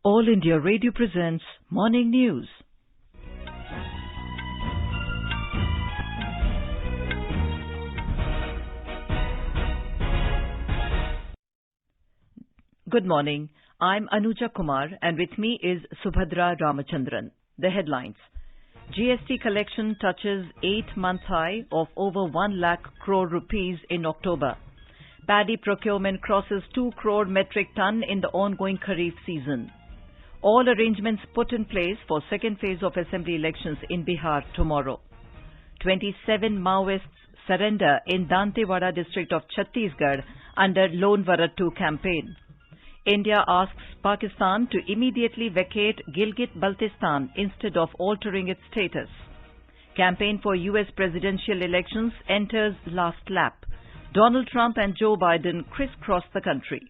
All India Radio presents Morning News. Good morning. I'm Anuja Kumar and with me is Subhadra Ramachandran. The headlines. GST collection touches 8-month high of over 1 lakh crore rupees in October. Paddy procurement crosses 2 crore metric ton in the ongoing Kharif season. All arrangements put in place for second phase of assembly elections in Bihar tomorrow. 27 Maoists surrender in Dantewada district of Chhattisgarh under Lone Varat 2 campaign. India asks Pakistan to immediately vacate Gilgit-Baltistan instead of altering its status. Campaign for US presidential elections enters last lap. Donald Trump and Joe Biden crisscross the country.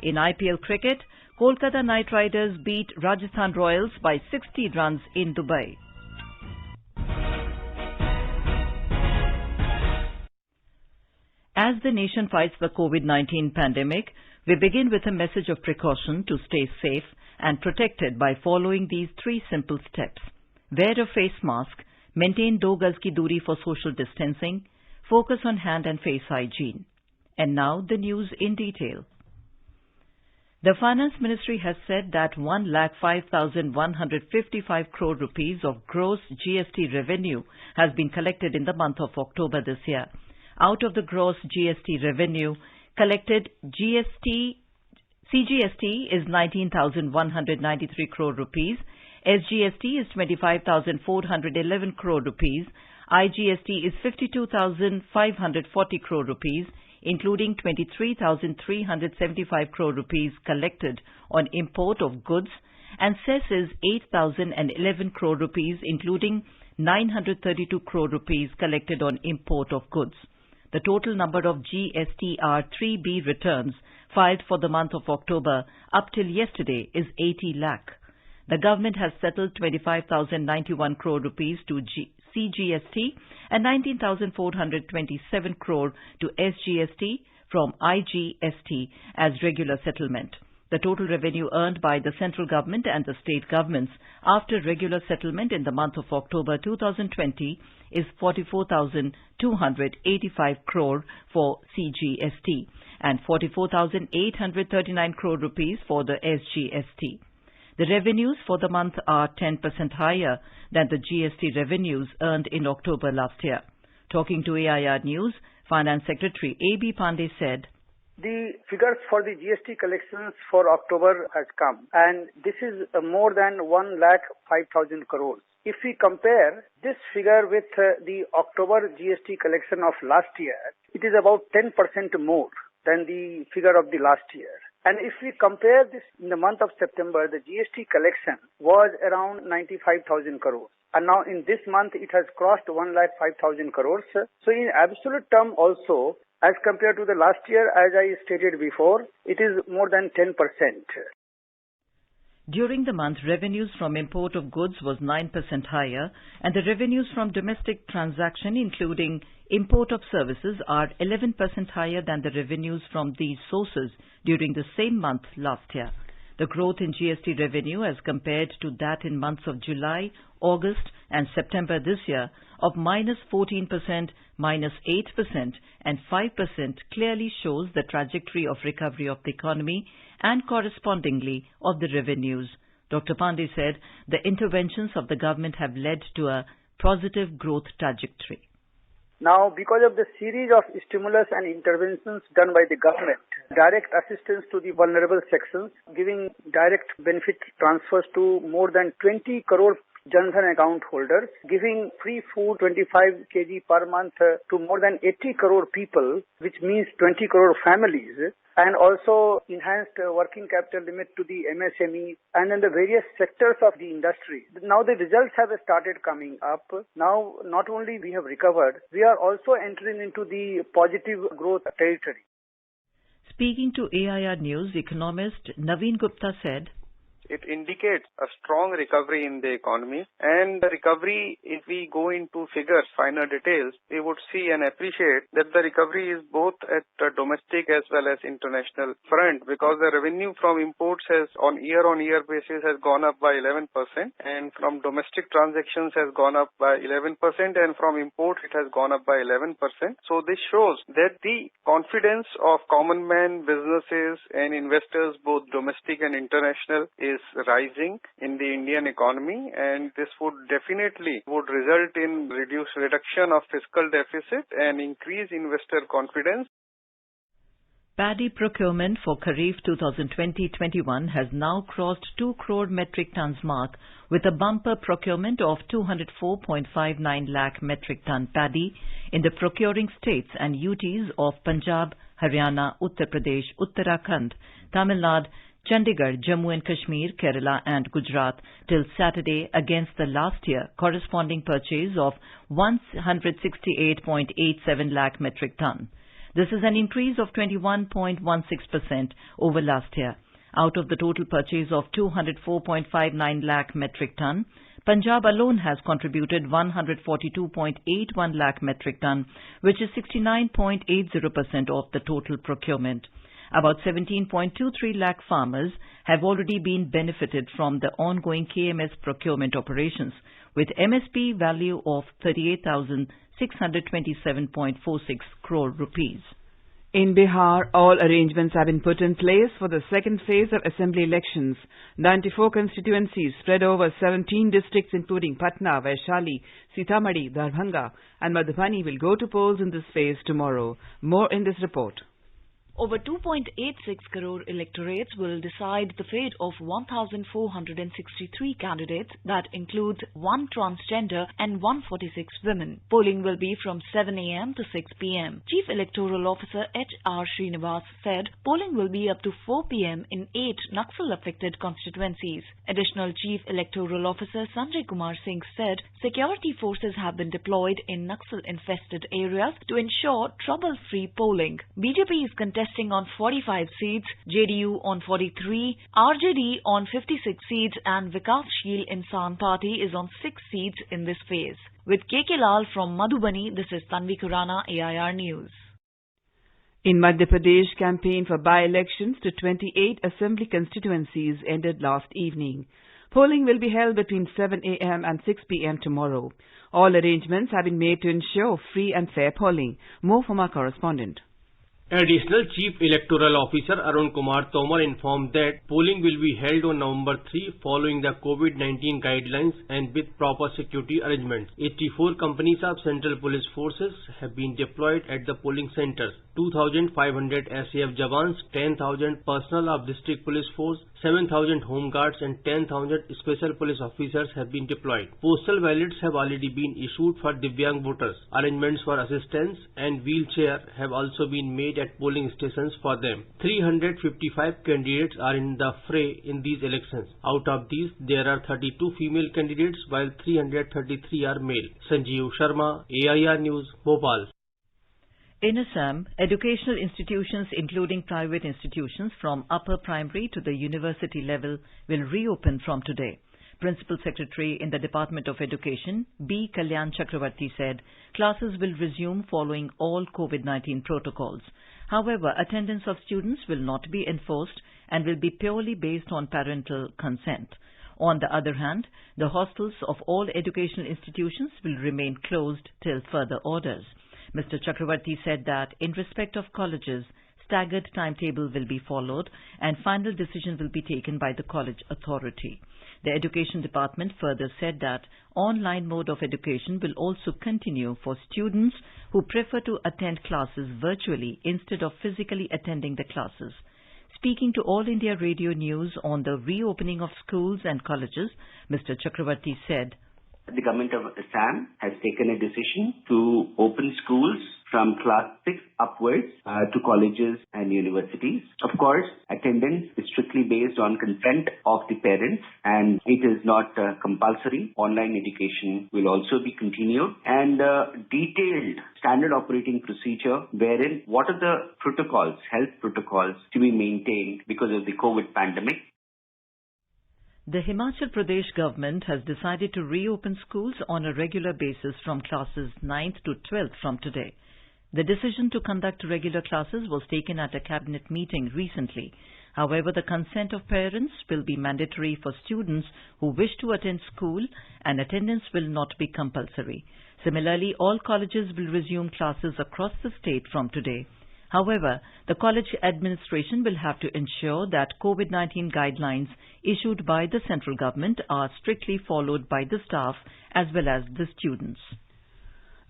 In IPL cricket, Kolkata Knight Riders beat Rajasthan Royals by 60 runs in Dubai. As the nation fights the COVID-19 pandemic, we begin with a message of precaution to stay safe and protected by following these 3 simple steps. Wear a face mask, maintain 2 gaz ki duri for social distancing, focus on hand and face hygiene. And now the news in detail. The Finance Ministry has said that 1,05,155 crore rupees of gross GST revenue has been collected in the month of October this year. Out of the gross GST revenue collected, CGST is 19,193 crore rupees, SGST is 25,411 crore rupees, IGST is 52,540 crore rupees, including 23,375 crore rupees collected on import of goods, and cess is 8,011 crore rupees, including 932 crore rupees collected on import of goods. The total number of GSTR 3B returns filed for the month of October up till yesterday is 80 lakh. The government has settled 25,091 crore rupees to CGST and 19,427 crore to SGST from IGST as regular settlement. The total revenue earned by the central government and the state governments after regular settlement in the month of October 2020 is 44,285 crore for CGST and 44,839 crore rupees for the SGST. The revenues for the month are 10% higher than the GST revenues earned in October last year. Talking to AIR News, Finance Secretary A.B. Pandey said, "The figures for the GST collections for October has come, and this is more than 1,05,000 crores. If we compare this figure with the October GST collection of last year, it is about 10% more than the figure of the last year. And if we compare this in the month of September, the GST collection was around 95,000 crores. And now in this month, it has crossed 1,05,000 crores. So in absolute term also, as compared to the last year, as I stated before, it is more than 10%. During the month, revenues from import of goods was 9% higher, and the revenues from domestic transaction, including import of services, are 11% higher than the revenues from these sources during the same month last year. The growth in GST revenue as compared to that in months of July, August and September this year of -14%, -8% and 5% clearly shows the trajectory of recovery of the economy and correspondingly of the revenues. Dr. Pandey said the interventions of the government have led to a positive growth trajectory. Now, because of the series of stimulus and interventions done by the government, direct assistance to the vulnerable sections, giving direct benefit transfers to more than 20 crore Jan Dhan account holders, giving free food 25 kg per month to more than 80 crore people, which means 20 crore families, and also enhanced working capital limit to the MSME and in the various sectors of the industry. Now the results have started coming up. Now not only we have recovered, we are also entering into the positive growth territory. Speaking to AIR News, economist Naveen Gupta said, it indicates a strong recovery in the economy. And the recovery, if we go into figures, finer details, we would see and appreciate that the recovery is both at the domestic as well as international front, because the revenue from imports has on year basis has gone up by 11%, and from domestic transactions has gone up by 11%, and from import it has gone up by 11%. So this shows that the confidence of common man, businesses and investors, both domestic and international, is rising in the Indian economy, and this would definitely result in reduction of fiscal deficit and increase investor confidence. Paddy procurement for Kharif 2020-21 has now crossed 2 crore metric tons mark, with a bumper procurement of 204.59 lakh metric ton paddy in the procuring states and UTs of Punjab, Haryana, Uttar Pradesh, Uttarakhand, Tamil Nadu, Chandigarh, Jammu and Kashmir, Kerala and Gujarat till Saturday against the last year corresponding purchase of 168.87 lakh metric ton. This is an increase of 21.16% over last year. Out of the total purchase of 204.59 lakh metric ton, Punjab alone has contributed 142.81 lakh metric ton, which is 69.80% of the total procurement. About 17.23 lakh farmers have already been benefited from the ongoing KMS procurement operations, with MSP value of 38,627.46 crore rupees. In Bihar, all arrangements have been put in place for the second phase of assembly elections. 94 constituencies spread over 17 districts including Patna, Vaishali, Sitamarhi, Darbhanga and Madhubani will go to polls in this phase tomorrow. More in this report. Over 2.86 crore electorates will decide the fate of 1,463 candidates. That includes 1 transgender and 146 women. Polling will be from 7 a.m. to 6 p.m. Chief Electoral Officer H.R. Srinivas said polling will be up to 4 p.m. in 8 Naxal-affected constituencies. Additional Chief Electoral Officer Sanjay Kumar Singh said security forces have been deployed in Naxal-infested areas to ensure trouble-free polling. BJP is contesting on 45 seats, JDU on 43, RJD on 56 seats and Vikassheel Insan Party is on 6 seats in this phase. With KK Lal from Madhubani, this is Tanvi Khurana, AIR News. In Madhya Pradesh, campaign for by-elections to 28 assembly constituencies ended last evening. Polling will be held between 7 a.m. and 6 p.m. tomorrow. All arrangements have been made to ensure free and fair polling. More from our correspondent. Additional Chief Electoral Officer Arun Kumar Tomar informed that polling will be held on November 3 following the COVID-19 guidelines and with proper security arrangements. 84 companies of Central Police Forces have been deployed at the polling centers. 2,500 SAF Jawans, 10,000 personnel of District Police Force, 7,000 Home Guards and 10,000 Special Police Officers have been deployed. Postal ballots have already been issued for Divyang voters. Arrangements for assistance and wheelchair have also been made at polling stations for them. 355 candidates are in the fray in these elections. Out of these, there are 32 female candidates while 333 are male. Sanjeev Sharma, AIR News, Bhopal. In Assam, educational institutions including private institutions from upper primary to the university level will reopen from today. Principal Secretary in the Department of Education, B. Kalyan Chakravarti said classes will resume following all COVID-19 protocols. However, attendance of students will not be enforced and will be purely based on parental consent. On the other hand, the hostels of all educational institutions will remain closed till further orders. Mr. Chakravarti said that in respect of colleges, staggered timetable will be followed and final decision will be taken by the college authority. The Education Department further said that online mode of education will also continue for students who prefer to attend classes virtually instead of physically attending the classes. Speaking to All India Radio News on the reopening of schools and colleges, Mr. Chakravarti said, The government of Assam has taken a decision to open schools from class 6 upwards to colleges and universities. Of course, attendance is strictly based on consent of the parents and it is not compulsory. Online education will also be continued and detailed standard operating procedure wherein what are the protocols, health protocols to be maintained because of the COVID pandemic. The Himachal Pradesh government has decided to reopen schools on a regular basis from classes 9th to 12th from today. The decision to conduct regular classes was taken at a cabinet meeting recently. However, the consent of parents will be mandatory for students who wish to attend school, and attendance will not be compulsory. Similarly, all colleges will resume classes across the state from today. However, the college administration will have to ensure that COVID-19 guidelines issued by the central government are strictly followed by the staff as well as the students.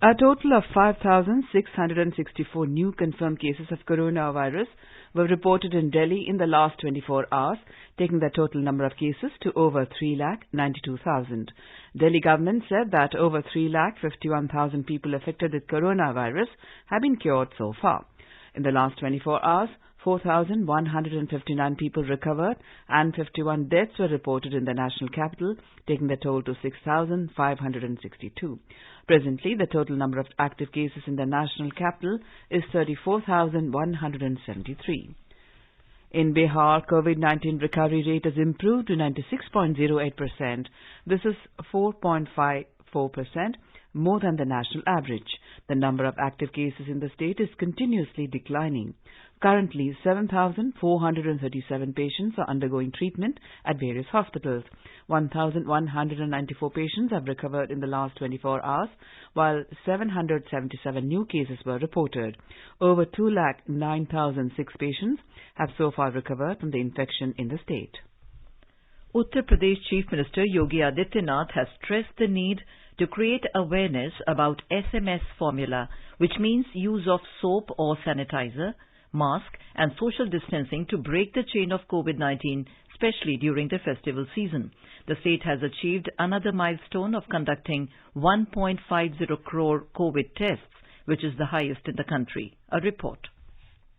A total of 5,664 new confirmed cases of coronavirus were reported in Delhi in the last 24 hours, taking the total number of cases to over 3,92,000. Delhi government said that over 3,51,000 people affected with coronavirus have been cured so far. In the last 24 hours, 4,159 people recovered and 51 deaths were reported in the national capital, taking the total to 6,562. Presently, the total number of active cases in the national capital is 34,173. In Bihar, COVID-19 recovery rate has improved to 96.08%. This is 4.54% more than the national average. The number of active cases in the state is continuously declining. Currently, 7,437 patients are undergoing treatment at various hospitals. 1,194 patients have recovered in the last 24 hours, while 777 new cases were reported. Over 2,09,006 patients have so far recovered from the infection in the state. Uttar Pradesh Chief Minister Yogi Adityanath has stressed the need to create awareness about SMS formula, which means use of soap or sanitizer, mask and social distancing to break the chain of COVID-19, especially during the festival season. The state has achieved another milestone of conducting 1.50 crore COVID tests, which is the highest in the country. A report.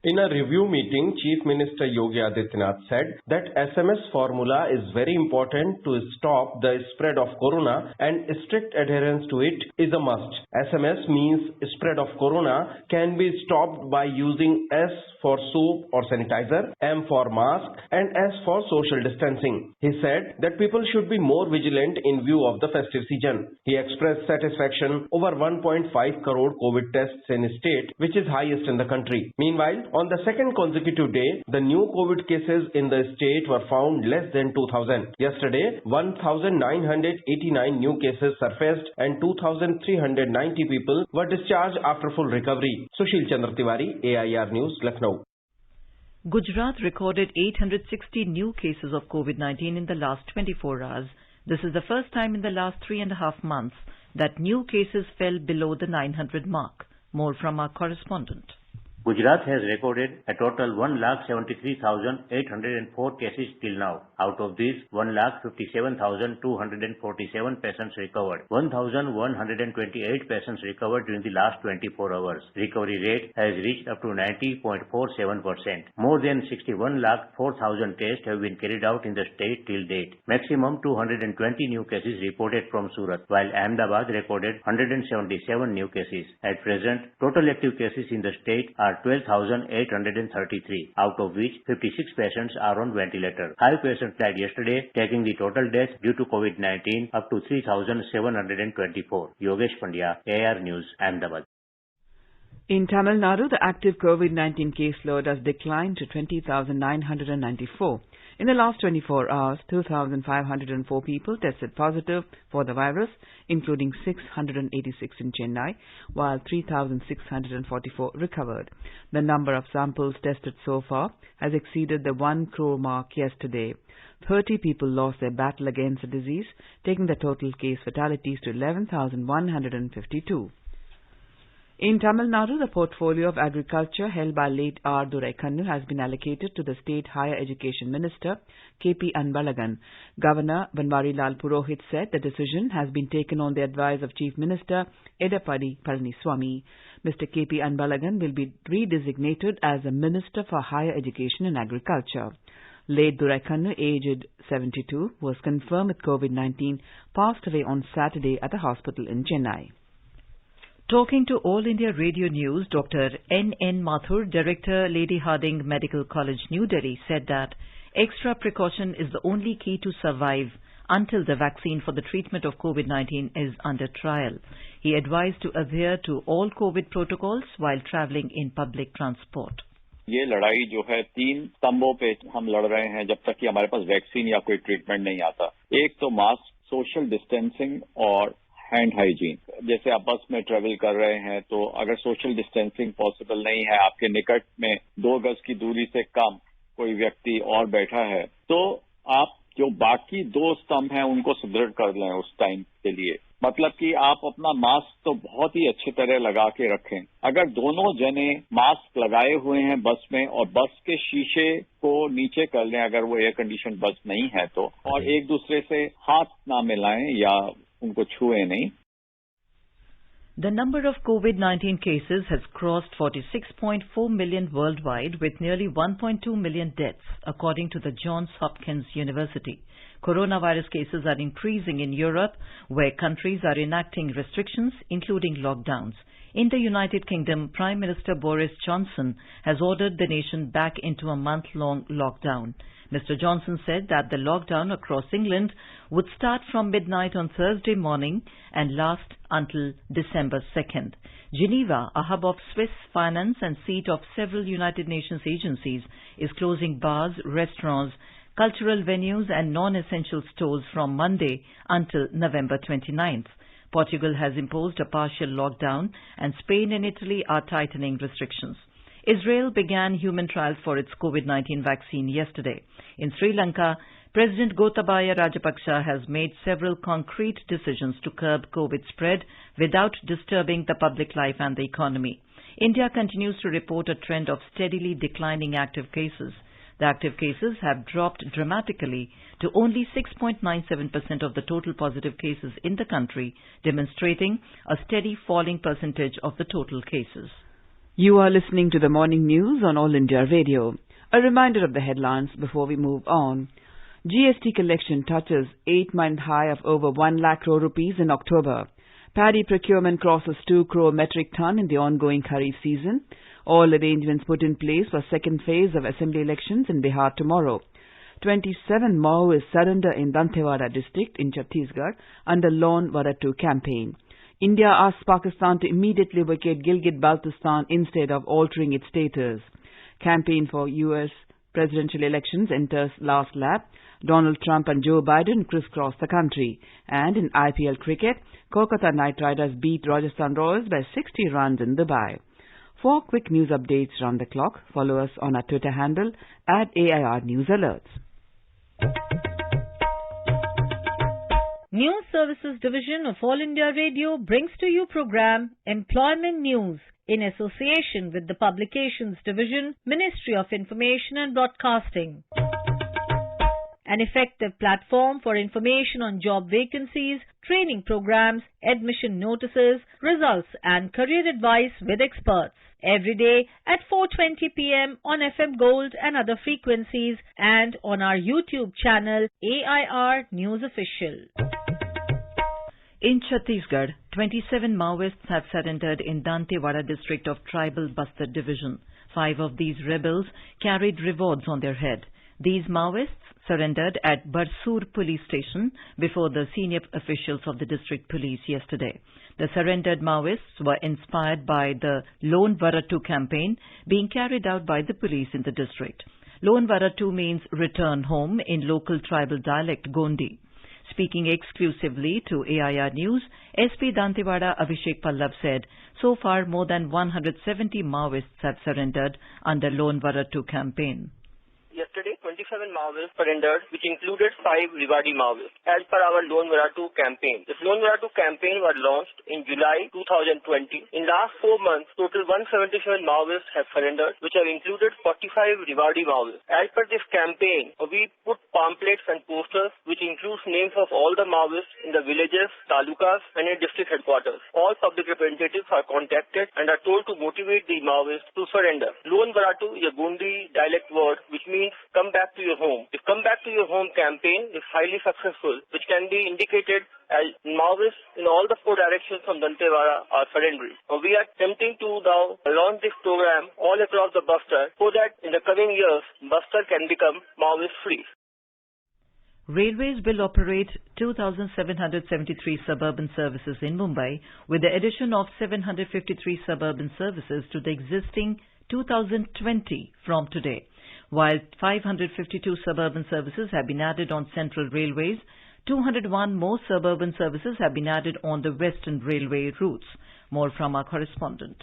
In a review meeting, Chief Minister Yogi Adityanath said that SMS formula is very important to stop the spread of corona and strict adherence to it is a must. SMS means spread of corona can be stopped by using S for soap or sanitizer, M for mask and S for social distancing. He said that people should be more vigilant in view of the festive season. He expressed satisfaction over 1.5 crore COVID tests in a state, which is highest in the country. Meanwhile, on the second consecutive day, the new COVID cases in the state were found less than 2,000. Yesterday, 1,989 new cases surfaced and 2,390 people were discharged after full recovery. Sushil Chandra Tiwari, AIR News, Lucknow. Gujarat recorded 860 new cases of COVID-19 in the last 24 hours. This is the first time in the last 3.5 months that new cases fell below the 900 mark. More from our correspondent. Gujarat has recorded a total 1,73,804 cases till now. Out of these, 1,57,247 patients recovered. 1,128 patients recovered during the last 24 hours. Recovery rate has reached up to 90.47%. More than 61,04,000 tests have been carried out in the state till date. Maximum 220 new cases reported from Surat, while Ahmedabad recorded 177 new cases. At present, total active cases in the state are 12,833, out of which 56 patients are on ventilator. 5 patients died yesterday, taking the total deaths due to COVID-19 up to 3,724. Yogesh Pandya, AR News, Ahmedabad. In Tamil Nadu, the active COVID-19 caseload has declined to 20,994. In the last 24 hours, 2,504 people tested positive for the virus, including 686 in Chennai, while 3,644 recovered. The number of samples tested so far has exceeded the 1 crore mark yesterday. 30 people lost their battle against the disease, taking the total case fatalities to 11,152. In Tamil Nadu, the portfolio of agriculture held by late R. Duraikannu has been allocated to the State Higher Education Minister, K.P. Anbalagan. Governor Banwarilal Purohit said the decision has been taken on the advice of Chief Minister Edappadi Palaniswamy. Mr. K.P. Anbalagan will be redesignated as the Minister for Higher Education and Agriculture. Late Duraikannu, aged 72, was confirmed with COVID-19, passed away on Saturday at a hospital in Chennai. Talking to All India Radio News, Dr. N. Mathur, Director, Lady Hardinge Medical College, New Delhi, said that Extra precaution is the only key to survive until the vaccine for the treatment of COVID-19 is under trial. He advised to adhere to all COVID protocols while travelling in public transport. ये लड़ाई जो है 3 स्तंभों पे हम लड़ रहे हैं जब तक कि हमारे पास वैक्सीन या कोई ट्रीटमेंट नहीं आता। एक तो मास्क, सोशल डिस्टेंसिंग और हैंड हाइजीन। जैसे आप बस में ट्रेवल कर रहे हैं तो अगर सोशल डिस्टेंसिंग पॉसिबल नहीं है, आपके निकट में 2 गज की दूरी से कम कोई व्यक्ति और बैठा है, तो आप जो बाकी 2 स्तंभ हैं उनको सुदृढ़ कर लें उस टाइम के लिए। मतलब कि आप अपना मास्क तो बहुत ही अच्छी तरह लगा के रखें। अगर दोनों जने मास्क लगाए हुए हैं बस में और बस के शीशे को नीचे कर लें अगर वो एयर कंडीशन बस नहीं है तो, और एक दूसरे से हाथ ना मिलाएं या उनको छुए नहीं। The number of COVID-19 cases has crossed 46.4 million worldwide with nearly 1.2 million deaths, according to the Johns Hopkins University. Coronavirus cases are increasing in Europe, where countries are enacting restrictions, including lockdowns. In the United Kingdom, Prime Minister Boris Johnson has ordered the nation back into a month-long lockdown. Mr. Johnson said that the lockdown across England would start from midnight on Thursday morning and last until December 2nd. Geneva, a hub of Swiss finance and seat of several United Nations agencies, is closing bars, restaurants, cultural venues and non-essential stores from Monday until November 29th. Portugal has imposed a partial lockdown and Spain and Italy are tightening restrictions. Israel began human trials for its COVID-19 vaccine yesterday. In Sri Lanka, President Gotabaya Rajapaksa has made several concrete decisions to curb COVID spread without disturbing the public life and the economy. India continues to report a trend of steadily declining active cases. The active cases have dropped dramatically to only 6.97% of the total positive cases in the country, demonstrating a steady falling percentage of the total cases. You are listening to the morning news on All India Radio. A reminder of the headlines before we move on. GST collection touches 8-month high of over 1 lakh crore rupees in October. Paddy procurement crosses 2 crore metric ton in the ongoing Kharif season. All arrangements put in place for second phase of assembly elections in Bihar tomorrow. 27 Maoists surrender in Dantewada district in Chhattisgarh under Lone Vara 2 campaign. India asks Pakistan to immediately vacate Gilgit-Baltistan instead of altering its status. Campaign for U.S. presidential elections enters last lap. Donald Trump and Joe Biden crisscross the country. And in IPL cricket, Kolkata Knight Riders beat Rajasthan Royals by 60 runs in Dubai. For quick news updates round the clock, follow us on our Twitter handle @AIR News Alerts. News Services Division of All India Radio brings to you program Employment News in association with the Publications Division, Ministry of Information and Broadcasting. An effective platform for information on job vacancies, training programs, admission notices, results and career advice with experts. Every day at 4:20 p.m. on FM Gold and other frequencies and on our YouTube channel AIR News Official. In Chhattisgarh, 27 Maoists have surrendered in Dantewada district of Tribal Bastar Division. 5 of these rebels carried rewards on their head. These Maoists surrendered at Barsur police station before the senior officials of the district police yesterday. The surrendered Maoists were inspired by the Lone Vara 2 campaign being carried out by the police in the district. Lone Vara 2 means return home in local tribal dialect Gondi. Speaking exclusively to AIR News, SP Dantewada Abhishek Pallav said, so far more than 170 Maoists have surrendered under Lone Vara 2 campaign. Yesterday, 27 Maoists surrendered, which included 5 Rewadi Maoists, as per our Lone Vara 2 campaign. This Lone Vara 2 campaign was launched in July 2020. In last 4 months, total 177 Maoists have surrendered, which have included 45 Rewadi Maoists. As per this campaign, we put pamphlets and posters, which includes names of all the Maoists in the villages, talukas, and in district headquarters. All public representatives are contacted and are told to motivate the Maoists to surrender. Lone Vara 2 is a Gondi dialect word, which means means come back to your home. The come back to your home campaign is highly successful, which can be indicated as Maoists in all the 4 directions from Dantewada are surrendering. We are attempting to now launch this program all across the Bastar so that in the coming years, Bastar can become Maoist free. Railways will operate 2,773 suburban services in Mumbai with the addition of 753 suburban services to the existing 2,020 from today. While 552 suburban services have been added on Central Railways, 201 more suburban services have been added on the Western Railway routes. More from our correspondent.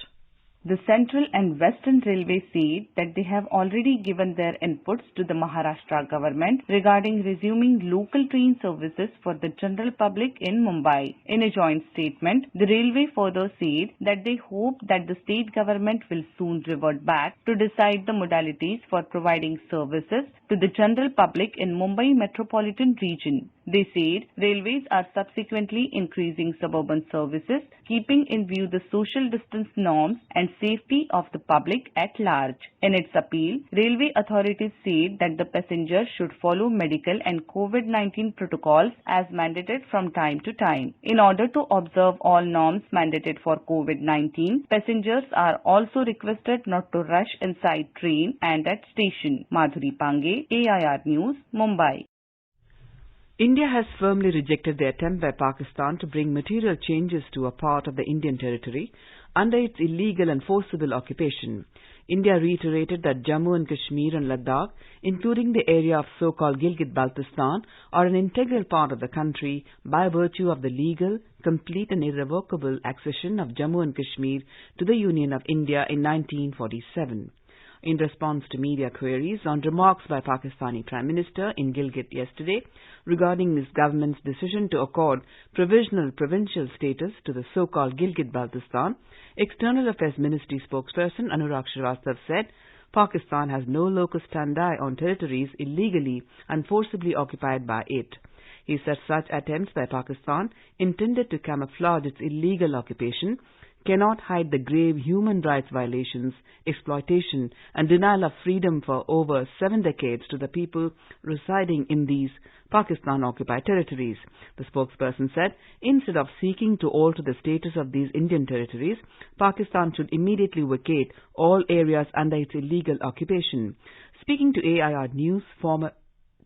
The Central and Western Railway said that they have already given their inputs to the Maharashtra government regarding resuming local train services for the general public in Mumbai. In a joint statement, the railway further said that they hope that the state government will soon revert back to decide the modalities for providing services to the general public in Mumbai metropolitan region. They said railways are subsequently increasing suburban services, keeping in view the social distance norms and safety of the public at large. In its appeal, railway authorities said that the passengers should follow medical and COVID-19 protocols as mandated from time to time. In order to observe all norms mandated for COVID-19, passengers are also requested not to rush inside train and at station. Madhuri Pange, AIR News, Mumbai. India has firmly rejected the attempt by Pakistan to bring material changes to a part of the Indian territory under its illegal and forcible occupation. India reiterated that Jammu and Kashmir and Ladakh, including the area of so-called Gilgit-Baltistan, are an integral part of the country by virtue of the legal, complete and irrevocable accession of Jammu and Kashmir to the Union of India in 1947. In response to media queries on remarks by Pakistani Prime Minister in Gilgit yesterday regarding his government's decision to accord provisional provincial status to the so-called Gilgit-Baltistan, External Affairs Ministry spokesperson Anurag Srivastava said Pakistan has no locus standi on territories illegally and forcibly occupied by it. He said such attempts by Pakistan, intended to camouflage its illegal occupation, cannot hide the grave human rights violations, exploitation and denial of freedom for over 7 decades to the people residing in these Pakistan-occupied territories. The spokesperson said, instead of seeking to alter the status of these Indian territories, Pakistan should immediately vacate all areas under its illegal occupation. Speaking to AIR News, former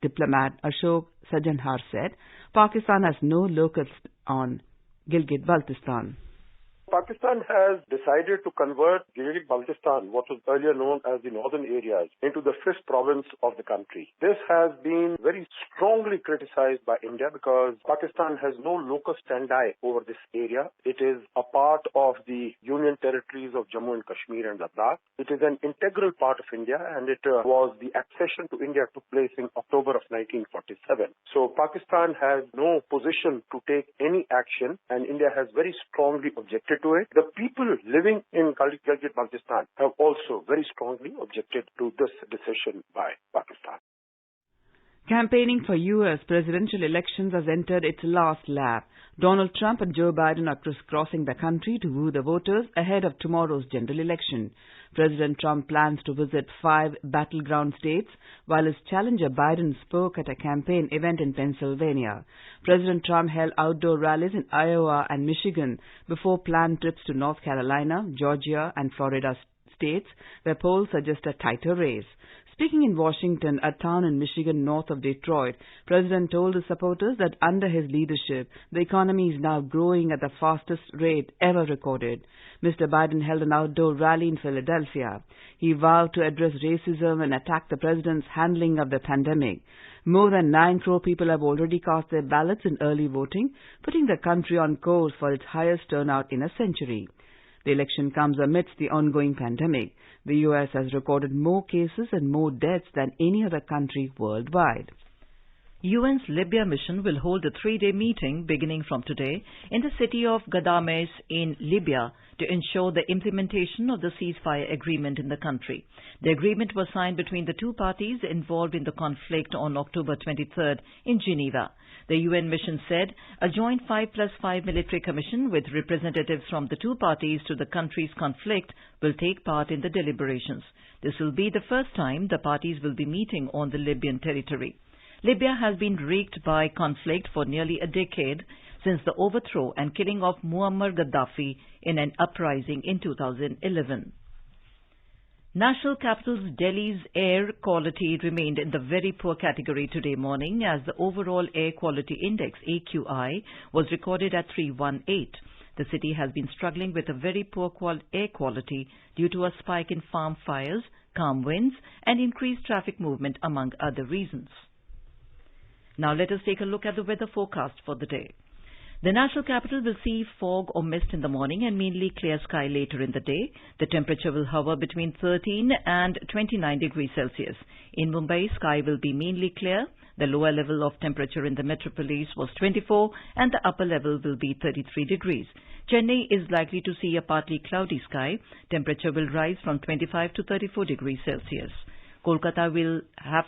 diplomat Ashok Sajanhar said, Pakistan has no locus on Gilgit-Baltistan. Pakistan has decided to convert Gilgit-Baltistan, what was earlier known as the northern areas, into the 5th province of the country. This has been very strongly criticized by India because Pakistan has no locus standi over this area. It is a part of the Union territories of Jammu and Kashmir and Ladakh. It is an integral part of India, and it was the accession to India took place in October of 1947. So Pakistan has no position to take any action, and India has very strongly objected to it. The people living in Gilgit-Baltistan have also very strongly objected to this decision by Pakistan. Campaigning for U.S. presidential elections has entered its last lap. Donald Trump and Joe Biden are crisscrossing the country to woo the voters ahead of tomorrow's general election. President Trump plans to visit 5 battleground states, while his challenger Biden spoke at a campaign event in Pennsylvania. President Trump held outdoor rallies in Iowa and Michigan before planned trips to North Carolina, Georgia and Florida states, where polls suggest a tighter race. Speaking in Washington, a town in Michigan north of Detroit, President told his supporters that under his leadership, the economy is now growing at the fastest rate ever recorded. Mr. Biden held an outdoor rally in Philadelphia. He vowed to address racism and attack the president's handling of the pandemic. More than 9 crore people have already cast their ballots in early voting, putting the country on course for its highest turnout in a century. The election comes amidst the ongoing pandemic. The U.S. has recorded more cases and more deaths than any other country worldwide. UN's Libya mission will hold a 3-day meeting beginning from today in the city of Ghadames in Libya to ensure the implementation of the ceasefire agreement in the country. The agreement was signed between the two parties involved in the conflict on October 23rd in Geneva. The UN mission said a joint 5+5 military commission with representatives from the two parties to the country's conflict will take part in the deliberations. This will be the first time the parties will be meeting on the Libyan territory. Libya has been wreaked by conflict for nearly a decade since the overthrow and killing of Muammar Gaddafi in an uprising in 2011. National capital Delhi's air quality remained in the very poor category today morning as the overall air quality index AQI was recorded at 318. The city has been struggling with a very poor air quality due to a spike in farm fires, calm winds and increased traffic movement among other reasons. Now let us take a look at the weather forecast for the day. The national capital will see fog or mist in the morning and mainly clear sky later in the day. The temperature will hover between 13 and 29 degrees Celsius. In Mumbai, sky will be mainly clear. The lower level of temperature in the metropolis was 24 and the upper level will be 33 degrees. Chennai is likely to see a partly cloudy sky. Temperature will rise from 25 to 34 degrees Celsius. Kolkata will have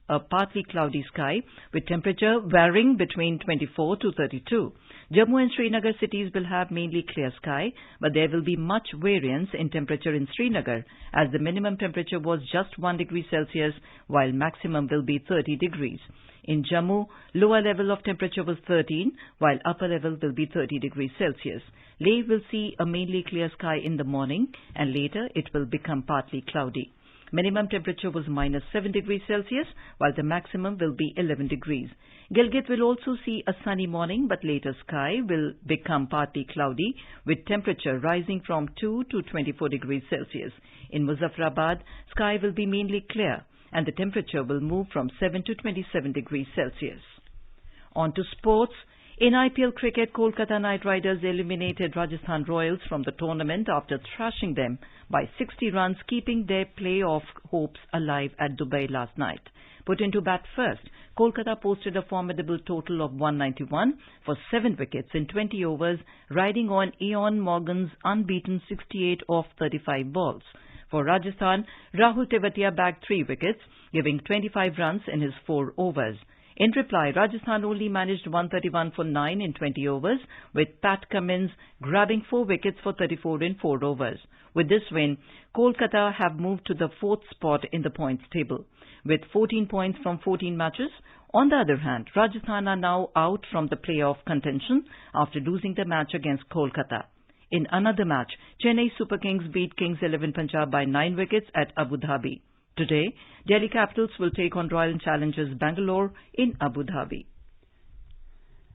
a partly cloudy sky with temperature varying between 24 to 32. Jammu and Srinagar cities will have mainly clear sky, but there will be much variance in temperature in Srinagar as the minimum temperature was just 1 degree Celsius while maximum will be 30 degrees. In Jammu, lower level of temperature was 13 while upper level will be 30 degrees Celsius. Leh will see a mainly clear sky in the morning and later it will become partly cloudy. Minimum temperature was -7 degrees Celsius, while the maximum will be 11 degrees. Gilgit will also see a sunny morning, but later sky will become partly cloudy, with temperature rising from 2 to 24 degrees Celsius. In Muzaffarabad, sky will be mainly clear, and the temperature will move from 7 to 27 degrees Celsius. On to sports. In IPL cricket, Kolkata Knight Riders eliminated Rajasthan Royals from the tournament after thrashing them by 60 runs, keeping their playoff hopes alive at Dubai last night. Put into bat first, Kolkata posted a formidable total of 191 for 7 wickets in 20 overs, riding on Ian Morgan's unbeaten 68 off 35 balls. For Rajasthan, Rahul Tewatia bagged 3 wickets, giving 25 runs in his 4 overs. In reply, Rajasthan only managed 131 for 9 in 20 overs, with Pat Cummins grabbing 4 wickets for 34 in 4 overs. With this win, Kolkata have moved to the 4th spot in the points table, with 14 points from 14 matches. On the other hand, Rajasthan are now out from the playoff contention after losing the match against Kolkata. In another match, Chennai Super Kings beat Kings 11 Punjab by 9 wickets at Abu Dhabi. Today, Delhi Capitals will take on Royal Challengers Bangalore in Abu Dhabi.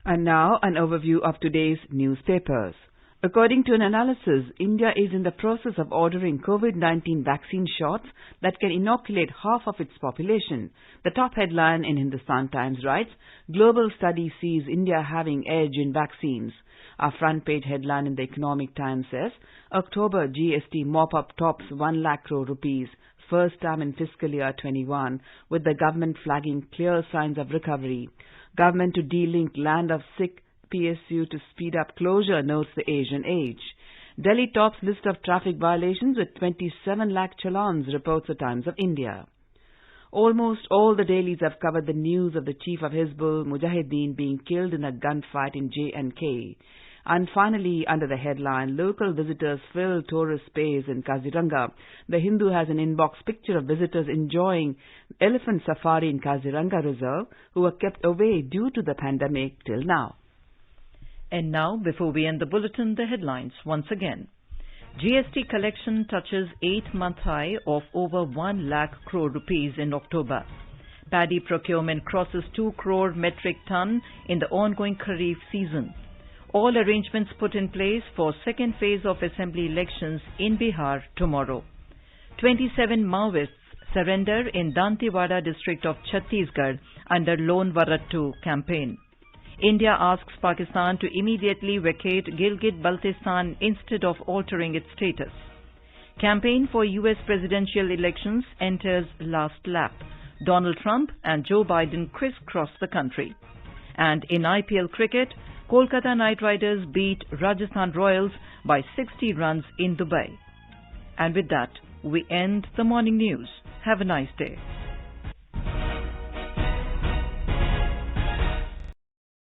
And now an overview of today's newspapers. According to an analysis, India is in the process of ordering COVID-19 vaccine shots that can inoculate half of its population. The top headline in Hindustan Times writes, Global study sees India having edge in vaccines. Our front page headline in the Economic Times says, October GST mop-up tops 1 lakh crore rupees. First time in fiscal year 21, with the government flagging clear signs of recovery. Government to de-link land of sick PSU to speed up closure, notes the Asian Age. Delhi tops list of traffic violations with 27 lakh challans, reports the Times of India. Almost all the dailies have covered the news of the chief of Hizbul Mujahideen being killed in a gunfight in J&K. And finally, under the headline, Local Visitors Fill Tourist Space in Kaziranga, The Hindu has an inbox picture of visitors enjoying elephant safari in Kaziranga Reserve who were kept away due to the pandemic till now. And now, before we end the bulletin, the headlines once again. GST collection touches 8-month high of over 1 lakh crore rupees in October. Paddy procurement crosses 2 crore metric ton in the ongoing Kharif season. All arrangements put in place for second phase of assembly elections in Bihar tomorrow. 27 Maoists surrender in Dantewada district of Chhattisgarh under Lone Varattu campaign. India asks Pakistan to immediately vacate Gilgit-Baltistan instead of altering its status. Campaign for US presidential elections enters last lap. Donald Trump and Joe Biden crisscross the country. And in IPL cricket, Kolkata Knight Riders beat Rajasthan Royals by 60 runs in Dubai. And with that, we end the morning news. Have a nice day.